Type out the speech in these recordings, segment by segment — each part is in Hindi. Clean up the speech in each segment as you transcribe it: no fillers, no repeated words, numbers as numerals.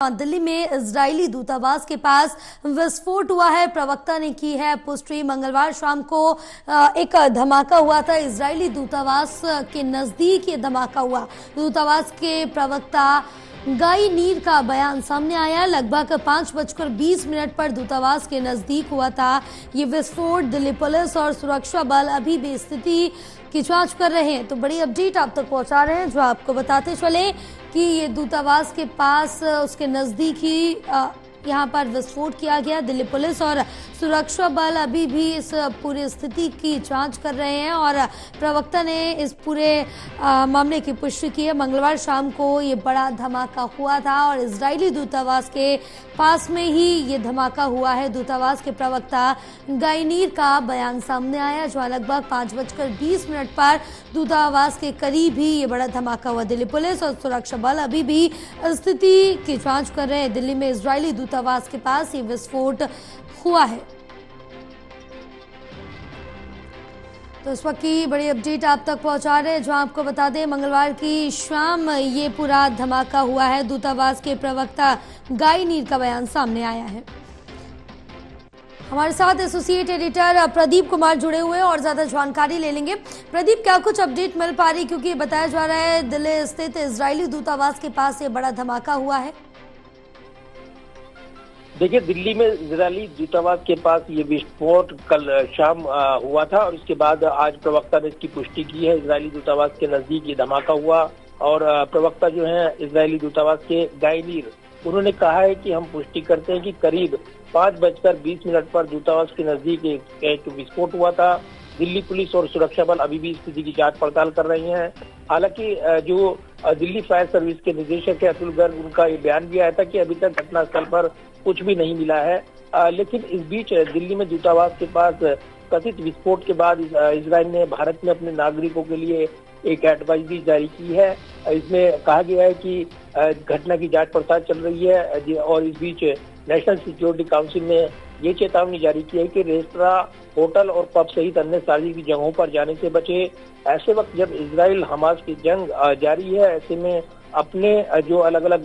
दिल्ली में इजरायली दूतावास के पास विस्फोट हुआ है। प्रवक्ता ने की है पुष्टि। मंगलवार शाम को एक धमाका हुआ था इजरायली दूतावास के नजदीक। ये धमाका हुआ। दूतावास के प्रवक्ता गाई नीर का बयान सामने आया। लगभग 5:20 पर दूतावास के नजदीक हुआ था ये विस्फोट। दिल्ली पुलिस और सुरक्षा बल अभी भी स्थिति की जांच कर रहे हैं। तो बड़ी अपडेट आप तक पहुंचा रहे हैं, जो आपको बताते चले कि ये दूतावास के पास उसके नजदीक ही यहाँ पर विस्फोट किया गया। दिल्ली पुलिस और सुरक्षा बल अभी भी इस पूरी स्थिति की जांच कर रहे हैं और प्रवक्ता ने इस पूरे मामले की पुष्टि की है। मंगलवार शाम को ये बड़ा धमाका हुआ था और इजरायली दूतावास के पास में ही ये धमाका हुआ है। दूतावास के प्रवक्ता गाई नीर का बयान सामने आया, जहाँ लगभग 5:20 पर दूतावास के करीब ही ये बड़ा धमाका हुआ। दिल्ली पुलिस और सुरक्षा बल अभी भी स्थिति की जांच कर रहे हैं। दिल्ली में इजरायली दूतावास के पास ये विस्फोट हुआ है। तो इस वक्त की बड़ी अपडेट आप तक पहुंचा रहे हैं, जो आपको बता दें मंगलवार की शाम ये पूरा धमाका हुआ है। दूतावास के प्रवक्ता गाई नीर का बयान सामने आया है। हमारे साथ एसोसिएट एडिटर प्रदीप कुमार जुड़े हुए हैं और ज्यादा जानकारी ले लेंगे। प्रदीप, क्या कुछ अपडेट मिल पा रही, क्योंकि बताया जा रहा है दिल्ली स्थित इजरायली दूतावास के पास ये बड़ा धमाका हुआ है। देखिए, दिल्ली में इजरायली दूतावास के पास ये विस्फोट कल शाम हुआ था और इसके बाद आज प्रवक्ता ने इसकी पुष्टि की है। इजरायली दूतावास के नजदीक ये धमाका हुआ और प्रवक्ता जो है इजरायली दूतावास के गाई नीर, उन्होंने कहा है कि हम पुष्टि करते हैं कि करीब 5:20 पर दूतावास के नजदीक एक विस्फोट हुआ था। दिल्ली पुलिस और सुरक्षा बल अभी भी स्थिति की जांच पड़ताल कर रही हैं। हालांकि जो दिल्ली फायर सर्विस के निदेशक है अतुल गर्ग, उनका ये बयान भी आया था कि अभी तक घटनास्थल पर कुछ भी नहीं मिला है। लेकिन इस बीच दिल्ली में दूतावास के पास कथित विस्फोट के बाद इजराइल ने भारत में अपने नागरिकों के लिए एक एडवाइजरी जारी की है। इसमें कहा गया है कि घटना की जांच पड़ताल चल रही है और इस बीच नेशनल सिक्योरिटी काउंसिल ने ये चेतावनी जारी की है कि रेस्तरां, होटल और पब सहित अन्य सार्वजनिक जगहों पर जाने से बचे। ऐसे वक्त जब इजराइल हमास की जंग जारी है, ऐसे में अपने जो अलग अलग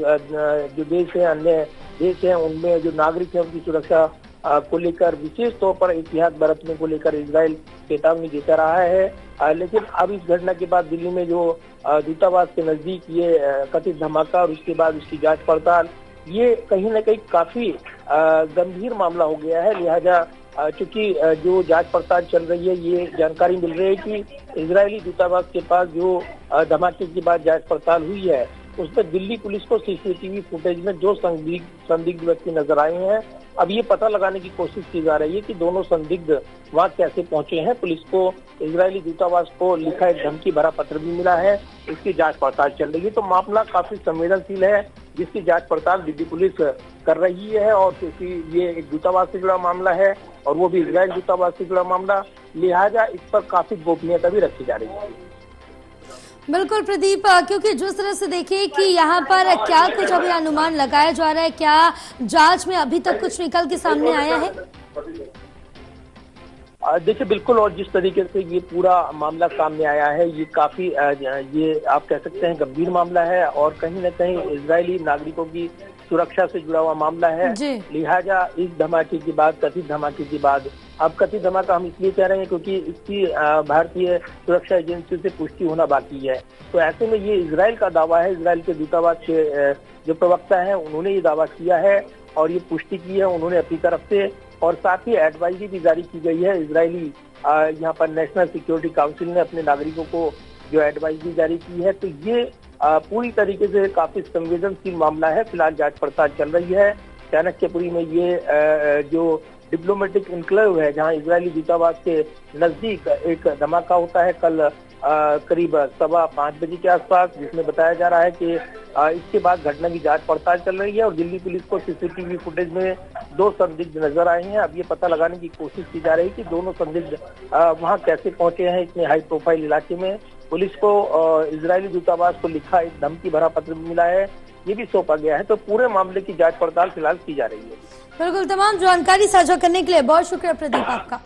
जो देश हैं, अन्य देश हैं, उनमें जो नागरिक हैं उनकी सुरक्षा को लेकर विशेष तौर पर एहतियात बरतने को लेकर इजराइल चेतावनी देता रहा है। लेकिन अब इस घटना के बाद दिल्ली में जो दूतावास के नजदीक ये कथित धमाका और उसके बाद उसकी जांच पड़ताल, ये कहीं न कहीं काफी गंभीर मामला हो गया है। लिहाजा चूंकि जो जांच पड़ताल चल रही है, ये जानकारी मिल रही है कि इजरायली दूतावास के पास जो धमाके के बाद जांच पड़ताल हुई है, उसमें दिल्ली पुलिस को सीसीटीवी फुटेज में जो संदिग्ध व्यक्ति नजर आए हैं, अब ये पता लगाने की कोशिश की जा रही है कि दोनों संदिग्ध वहां कैसे पहुंचे हैं। पुलिस को इजरायली दूतावास को लिखा एक धमकी भरा पत्र भी मिला है, इसकी जांच पड़ताल चल रही है। तो मामला काफी संवेदनशील है, जिसकी जांच पड़ताल दिल्ली पुलिस कर रही है। और क्योंकि ये एक दूतावास से जुड़ा मामला है और वो भी इजराइल दूतावास से जुड़ा मामला, लिहाजा इस पर काफी गोपनीयता भी रखी जा रही है। बिल्कुल प्रदीप, क्योंकि जिस तरह से देखिए कि यहाँ पर क्या कुछ अभी अनुमान लगाया जा रहा है, क्या जांच में अभी तक कुछ निकल के सामने आया है? देखिए, बिल्कुल, और जिस तरीके से ये पूरा मामला सामने आया है, ये काफी ये आप कह सकते हैं गंभीर मामला है और कहीं न कहीं इजरायली नागरिकों की सुरक्षा से जुड़ा हुआ मामला है। लिहाजा इस धमाके के बाद, कथित धमाके के बाद, अब कथित धमाका हम इसलिए कह रहे हैं क्योंकि इसकी भारतीय सुरक्षा एजेंसियों से पुष्टि होना बाकी है। तो ऐसे में ये इजराइल का दावा है। इजराइल के दूतावास के जो प्रवक्ता है, उन्होंने ये दावा किया है और ये पुष्टि की है उन्होंने अपनी तरफ से, और साथ ही एडवाइजरी भी जारी की गई है। इजरायली यहाँ पर नेशनल सिक्योरिटी काउंसिल ने अपने नागरिकों को जो एडवाइजरी जारी की है। तो ये पूरी तरीके से काफी संवेदनशील मामला है। फिलहाल जांच पड़ताल चल रही है। चाणक्यपुरी में ये जो डिप्लोमेटिक इनक्लेव है, जहां इजरायली दूतावास के नजदीक एक धमाका होता है कल करीब 5:15 बजे के आसपास, जिसमें बताया जा रहा है कि इसके बाद घटना की जांच पड़ताल चल रही है और दिल्ली पुलिस को सीसीटीवी फुटेज में 2 संदिग्ध नजर आए हैं। अब ये पता लगाने की कोशिश की जा रही है कि दोनों संदिग्ध वहां कैसे पहुंचे हैं इतने हाई प्रोफाइल इलाके में। पुलिस को इजरायली दूतावास को लिखा एक धमकी भरा पत्र भी मिला है, ये भी सौंपा गया है। तो पूरे मामले की जांच पड़ताल फिलहाल की जा रही है। बिल्कुल, तमाम जानकारी साझा करने के लिए बहुत शुक्रिया प्रदीप आपका।